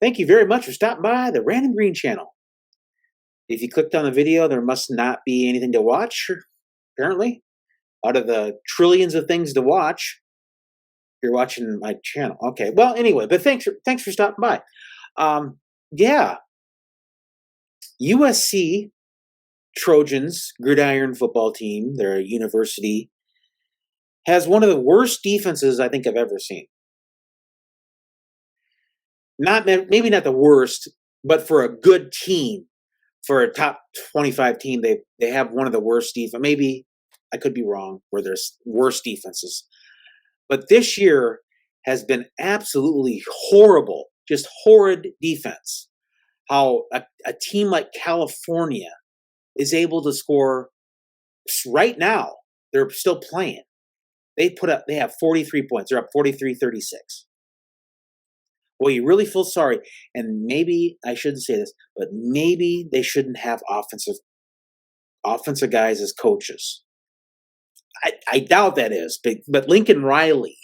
Thank you very much for stopping by the Random Green channel. If you clicked on the video, there must not be anything to watch, apparently. Out of the trillions of things to watch, you're watching my channel. Okay, well, anyway, but thanks for stopping by. Yeah, USC Trojans, gridiron football team, their university, has one of the worst defenses I think I've ever seen. Maybe not the worst, but for a good team, for a top 25 team, they have one of the worst defense. Maybe I could be wrong where there's worse defenses, but this year has been absolutely horrible, just horrid defense. How a team like California is able to score right now. They're still playing. They have 43 points. They're up 43-36. Well, you really feel sorry, and maybe I shouldn't say this, but maybe they shouldn't have offensive guys as coaches. I doubt that is, but Lincoln Riley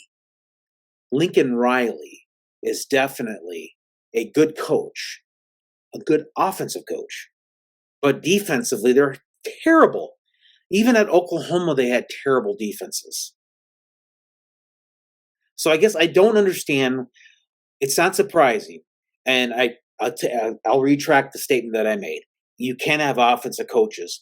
is definitely a good coach, a good offensive coach, but defensively they're terrible. Even at Oklahoma, they had terrible defenses. So I guess I don't understand. It's not surprising, and I'll retract the statement that I made. You can have offensive coaches,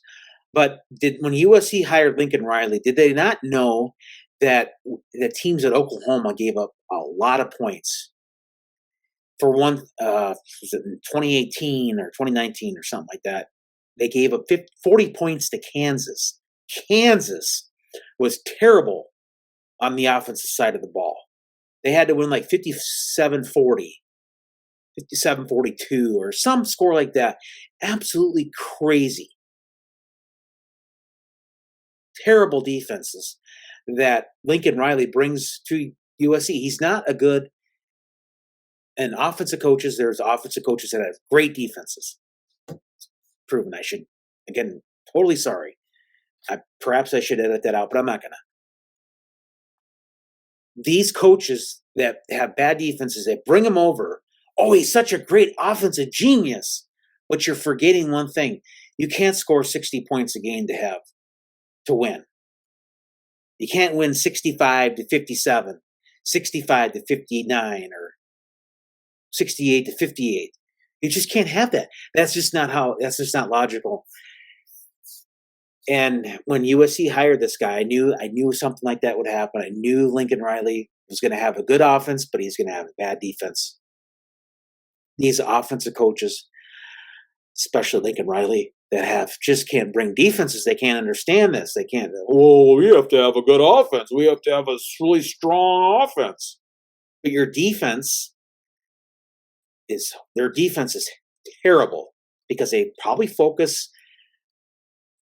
but when USC hired Lincoln Riley, did they not know that the teams at Oklahoma gave up a lot of points? For one, was it in 2018 or 2019 or something like that? They gave up 40 points to Kansas. Kansas was terrible on the offensive side of the ball. They had to win like 57-40, 57-42, or some score like that. Absolutely crazy. Terrible defenses that Lincoln Riley brings to USC. He's not a good and offensive coaches. There's offensive coaches that have great defenses. Proven. I should, again, totally sorry. Perhaps I should edit that out, but I'm not gonna. These coaches that have bad defenses, they bring him over. Oh, he's such a great offensive genius. But you're forgetting one thing. You can't score 60 points a game to win. You can't win 65-57, 65-59, or 68-58. You just can't have that. That's just not logical. And when USC hired this guy, I knew something like that would happen. I knew Lincoln Riley was going to have a good offense, but he's going to have a bad defense. These offensive coaches, especially Lincoln Riley, that just can't bring defenses. They can't understand this. They can't. Oh, we have to have a good offense. We have to have a really strong offense. But their defense is terrible because they probably focus,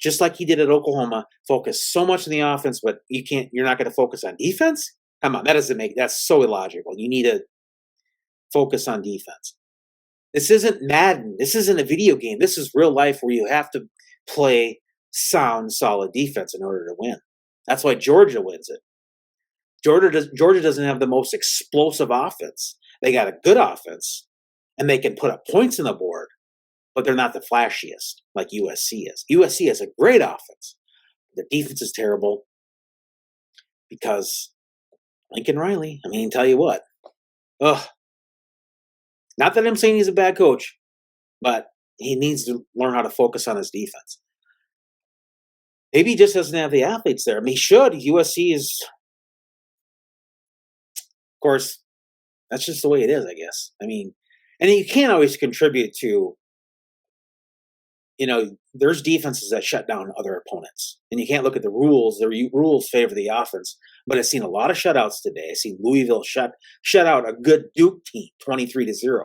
just like he did at Oklahoma, focus so much on the offense, but you're not going to focus on defense? Come on, that's so illogical. You need to focus on defense. This isn't Madden. This isn't a video game. This is real life where you have to play sound, solid defense in order to win. That's why Georgia wins it. Georgia doesn't have the most explosive offense. They got a good offense, and they can put up points on the board, but they're not the flashiest like USC is. USC has a great offense. Their defense is terrible because Lincoln Riley, I mean, tell you what. Ugh. Not that I'm saying he's a bad coach, but he needs to learn how to focus on his defense. Maybe he just doesn't have the athletes there. I mean, he should. USC is, of course, that's just the way it is, I guess. I mean, and you can't always contribute to, there's defenses that shut down other opponents. And you can't look at the rules. The rules favor the offense. But I've seen a lot of shutouts today. I've seen Louisville shut out a good Duke team, 23-0.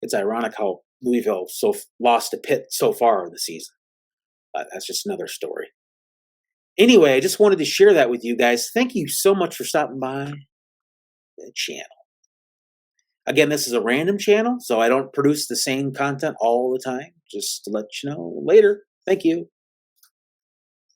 It's ironic how Louisville lost to Pitt so far in the season. But that's just another story. Anyway, I just wanted to share that with you guys. Thank you so much for stopping by the channel. Again, this is a random channel, so I don't produce the same content all the time. Just to let you know later. Thank you.